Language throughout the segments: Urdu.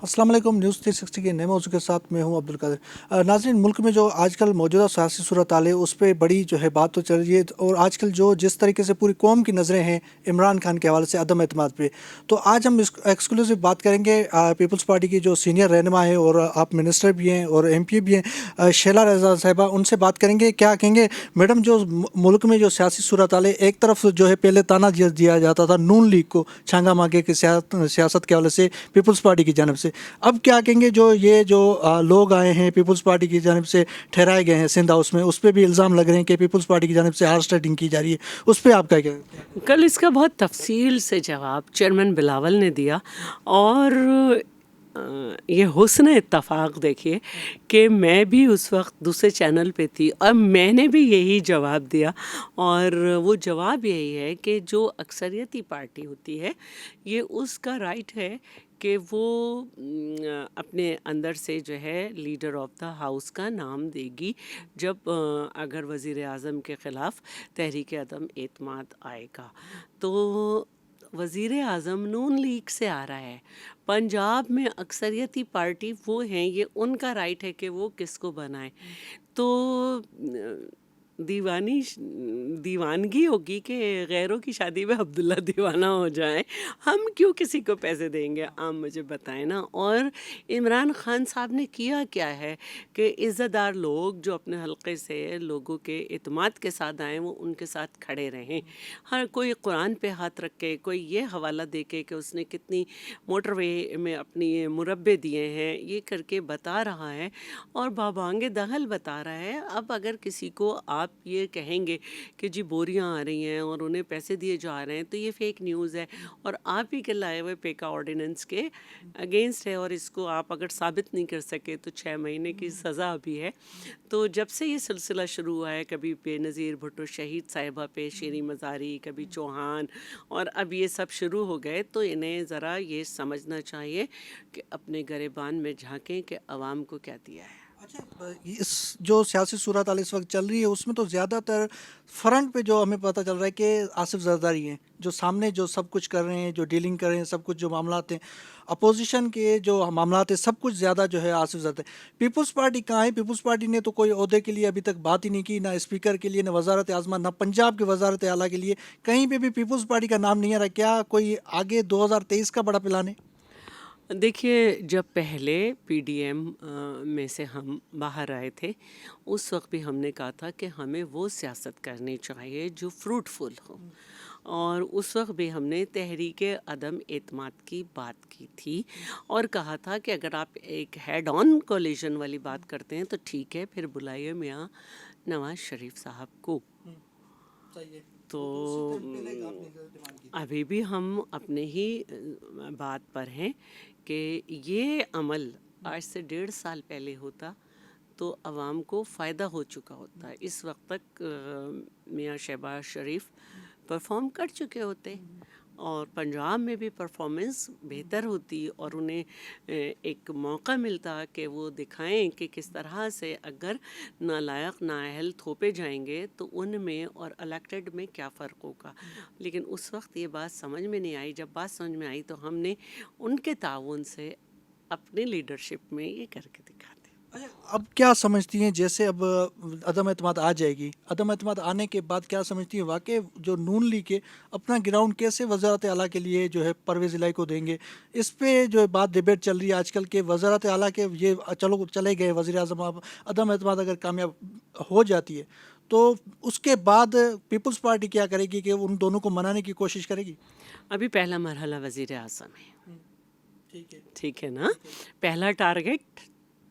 السلام علیکم، نیوز 360 کے نئے موضوع کے ساتھ میں ہوں عبد القادر۔ ناظرین، ملک میں جو آج کل موجودہ سیاسی صورتحال ہے اس پہ بڑی جو ہے بات تو چل رہی ہے، اور آج کل جو جس طریقے سے پوری قوم کی نظریں ہیں عمران خان کے حوالے سے عدم اعتماد پہ، تو آج ہم ایکسکلوسیو بات کریں گے پیپلز پارٹی کی جو سینئر رہنما ہے اور آپ منسٹر بھی ہیں اور ایم پی بھی ہیں، شیلا رضا صاحبہ، ان سے بات کریں گے۔ کیا کہیں گے میڈم؟ جو ملک میں جو سیاسی صورتحال ہے، ایک طرف جو ہے پہلے تانا دیا جاتا تھا نون لیگ کو چھانگا مانگے کی سیاست کے حوالے سے پیپلز پارٹی کی جانب سے، اب کیا کہیں گے جو یہ جو لوگ آئے ہیں پیپلز پارٹی کی جانب سے ٹھہرائے گئے ہیں سندھ ہاؤس میں، اس پہ بھی الزام لگ رہے ہیں کہ پیپلز پارٹی کی جانب سے ہارس ٹریڈنگ کی جا رہی ہے، اس پہ آپ کیا کہیں گے؟ کل اس کا بہت تفصیل سے جواب چیئرمین بلاول نے دیا، اور یہ حسن اتفاق دیکھیے کہ میں بھی اس وقت دوسرے چینل پہ تھی اور میں نے بھی یہی جواب دیا، اور وہ جواب یہی ہے کہ جو اکثریتی پارٹی ہوتی ہے یہ اس کا رائٹ ہے کہ وہ اپنے اندر سے جو ہے لیڈر آف دا ہاؤس کا نام دے گی جب اگر وزیر اعظم کے خلاف تحریک عدم اعتماد آئے گا۔ تو وزیر اعظم نون لیگ سے آ رہا ہے، پنجاب میں اکثریتی پارٹی وہ ہیں، یہ ان کا رائٹ ہے کہ وہ کس کو بنائیں۔ تو دیوانگی ہوگی کہ غیروں کی شادی میں عبداللہ دیوانہ ہو جائیں، ہم کیوں کسی کو پیسے دیں گے؟ آپ مجھے بتائیں نا۔ اور عمران خان صاحب نے کیا کیا ہے کہ عزت دار لوگ جو اپنے حلقے سے لوگوں کے اعتماد کے ساتھ آئیں وہ ان کے ساتھ کھڑے رہیں، ہر کوئی قرآن پہ ہاتھ رکھ کے، کوئی یہ حوالہ دے کے کہ اس نے کتنی موٹر وے میں اپنی مربے دیے ہیں یہ کر کے بتا رہا ہے، اور بابانگ دہل بتا رہا ہے۔ اب اگر کسی کو آپ یہ کہیں گے کہ جی بوریاں آ رہی ہیں اور انہیں پیسے دیے جا رہے ہیں تو یہ فیک نیوز ہے، اور آپ ہی کے لائے ہوئے پیکا آرڈیننس کے اگینسٹ ہے، اور اس کو آپ اگر ثابت نہیں کر سکے تو 6 مہینے کی سزا بھی ہے۔ تو جب سے یہ سلسلہ شروع ہوا ہے، کبھی بے نظیر بھٹو شہید صاحبہ پہ شیریں مزاری، کبھی چوہان، اور اب یہ سب شروع ہو گئے، تو انہیں ذرا یہ سمجھنا چاہیے کہ اپنے گریبان میں جھانکیں کہ عوام کو کیا دیا ہے۔ اچھا، اس جو سیاسی صورتحال اس وقت چل رہی ہے اس میں تو زیادہ تر فرنٹ پہ جو ہمیں پتہ چل رہا ہے کہ آصف زرداری ہیں جو سامنے جو سب کچھ کر رہے ہیں، جو ڈیلنگ کر رہے ہیں، سب کچھ جو معاملات ہیں اپوزیشن کے جو معاملات ہیں سب کچھ زیادہ جو ہے آصف زرداری۔ پیپلز پارٹی کہاں ہے؟ پیپلز پارٹی نے تو کوئی عہدے کے لیے ابھی تک بات ہی نہیں کی، نہ اسپیکر کے لیے، نہ وزارت اعظمہ، نہ پنجاب کے وزارت اعلیٰ کے لیے، کہیں پہ بھی پیپلز پارٹی کا نام نہیں آ رہا۔ کیا کوئی آگے 2023 کا بڑا پلان ہے؟ دیکھیے، جب پہلے پی ڈی ایم میں سے ہم باہر آئے تھے اس وقت بھی ہم نے کہا تھا کہ ہمیں وہ سیاست کرنی چاہیے جو فروٹفل ہو، اور اس وقت بھی ہم نے تحریک عدم اعتماد کی بات کی تھی اور کہا تھا کہ اگر آپ ایک ہیڈ آن کولیشن والی بات کرتے ہیں تو ٹھیک ہے، پھر بلائیے میاں نواز شریف صاحب کو۔ تو ابھی بھی ہم اپنے ہی بات پر ہیں کہ یہ عمل آج سے 1.5 سال پہلے ہوتا تو عوام کو فائدہ ہو چکا ہوتا ہے۔ اس وقت تک میاں شہباز شریف پرفارم کر چکے ہوتے، اور پنجاب میں بھی پرفارمنس بہتر ہوتی، اور انہیں ایک موقع ملتا کہ وہ دکھائیں کہ کس طرح سے اگر نالائق نااہل تھوپے جائیں گے تو ان میں اور الیکٹڈ میں کیا فرق ہوگا۔ لیکن اس وقت یہ بات سمجھ میں نہیں آئی۔ جب بات سمجھ میں آئی تو ہم نے ان کے تعاون سے اپنے لیڈرشپ میں یہ کر کے دکھا دیا۔ اب کیا سمجھتی ہیں جیسے اب عدم اعتماد آ جائے گی، عدم اعتماد آنے کے بعد کیا سمجھتی ہیں واقعی جو نون لیگ کے اپنا گراؤنڈ کیسے وزارت اعلیٰ کے لیے جو ہے پرویز الہی کو دیں گے؟ اس پہ جو ہے بات ڈیبیٹ چل رہی ہے آج کل کہ وزارت اعلیٰ کے یہ چلو چلے گئے وزیر اعظم، اب عدم اعتماد اگر کامیاب ہو جاتی ہے تو اس کے بعد پیپلز پارٹی کیا کرے گی کہ ان دونوں کو منانے کی کوشش کرے گی؟ ابھی پہلا مرحلہ وزیر اعظم ہے، ٹھیک ہے، ٹھیک ہے نا؟ پہلا ٹارگٹ،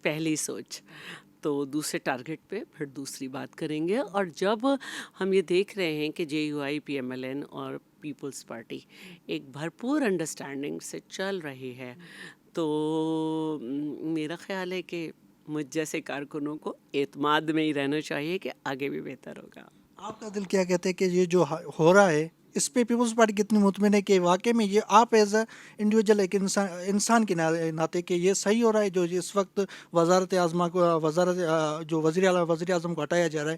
پہلی سوچ، تو دوسرے ٹارگٹ پہ پھر دوسری بات کریں گے۔ اور جب ہم یہ دیکھ رہے ہیں کہ J U I, P M L N اور پیپلز پارٹی ایک بھرپور انڈرسٹینڈنگ سے چل رہی ہے تو میرا خیال ہے کہ مجھ جیسے کارکنوں کو اعتماد میں ہی رہنا چاہیے کہ آگے بھی بہتر ہوگا۔ آپ کا دل کیا کہتے ہیں کہ یہ جو ہو رہا ہے اس پہ پیپلز پارٹی کتنی مطمئن ہے کہ واقعی میں یہ آپ ایز اے انڈیویجول ایک انسان کے ناطے کہ یہ صحیح ہو رہا ہے جو اس وقت وزارت اعظمہ کو جو وزیر اعظم کو ہٹایا جا رہا ہے؟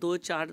2-4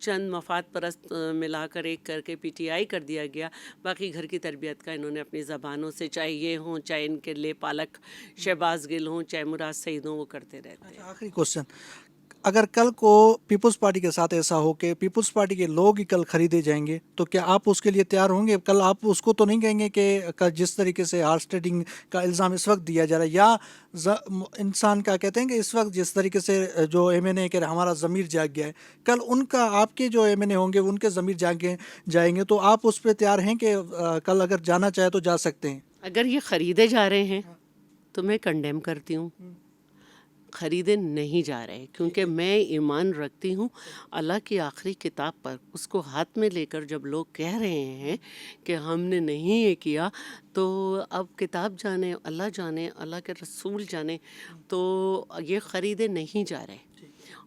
چند مفاد پرست ملا کر ایک کر کے پی ٹی آئی کر دیا گیا، باقی گھر کی تربیت کا انہوں نے اپنی زبانوں سے، چاہے یہ ہوں، چاہے ان کے لے پالک شہباز گل ہوں، چاہے مراد سعید ہوں، وہ کرتے رہتے ہیں۔ آخری کوشچن، اگر کل کو پیپلز پارٹی کے ساتھ ایسا ہو کہ پیپلز پارٹی کے لوگ ہی کل خریدے جائیں گے تو کیا آپ اس کے لیے تیار ہوں گے؟ کل آپ اس کو تو نہیں کہیں گے کہ جس طریقے سے ہارس ٹریڈنگ کا الزام اس وقت دیا جا رہا ہے، یا انسان کا کہتے ہیں کہ اس وقت جس طریقے سے جو ایم این اے کہ ہمارا ضمیر جاگ گیا ہے، کل ان کا آپ کے جو ایم این اے ہوں گے ان کے ضمیر جائیں گے تو آپ اس پہ تیار ہیں کہ کل اگر جانا چاہے تو جا سکتے ہیں؟ اگر یہ خریدے جا رہے ہیں تو میں کنڈیم کرتی ہوں، خریدے نہیں جا رہے، کیونکہ میں ایمان رکھتی ہوں اللہ کی آخری کتاب پر۔ اس کو ہاتھ میں لے کر جب لوگ کہہ رہے ہیں کہ ہم نے نہیں یہ کیا، تو اب کتاب جانے، اللہ کے رسول جانے، تو یہ خریدے نہیں جا رہے۔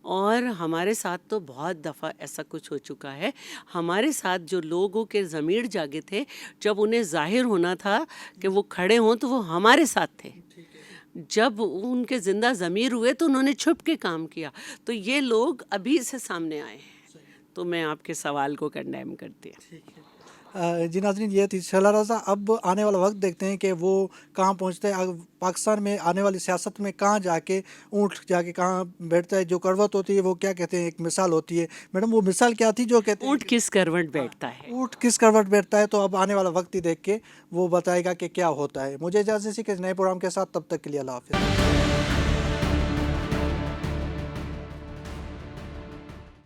اور ہمارے ساتھ تو بہت دفعہ ایسا کچھ ہو چکا ہے، ہمارے ساتھ جو لوگوں کے ضمیر جاگے تھے، جب انہیں ظاہر ہونا تھا کہ وہ کھڑے ہوں تو وہ ہمارے ساتھ تھے، جب ان کے زندہ ضمیر ہوئے تو انہوں نے چھپ کے کام کیا، تو یہ لوگ ابھی سے سامنے آئے ہیں، تو میں آپ کے سوال کو کنڈیم کرتی ہوں۔ جی ناظرین، یہ تھی شعلہ رضا۔ اب آنے والا وقت دیکھتے ہیں کہ وہ کہاں پہنچتے ہیں، پاکستان میں آنے والی سیاست میں کہاں جا کے اونٹ جا کے کہاں بیٹھتا ہے۔ جو کروٹ ہوتی ہے وہ کیا کہتے ہیں، ایک مثال ہوتی ہے، میڈم وہ مثال کیا تھی جو کہتے ہیں اونٹ کس کروٹ بیٹھتا ہے؟ اونٹ کس کروٹ بیٹھتا ہے؟ تو اب آنے والا وقت ہی دیکھ کے وہ بتائے گا کہ کیا ہوتا ہے۔ مجھے اجازت ہے کہ نئے پروگرام کے ساتھ، تب تک کے لیے اللہ حافظ۔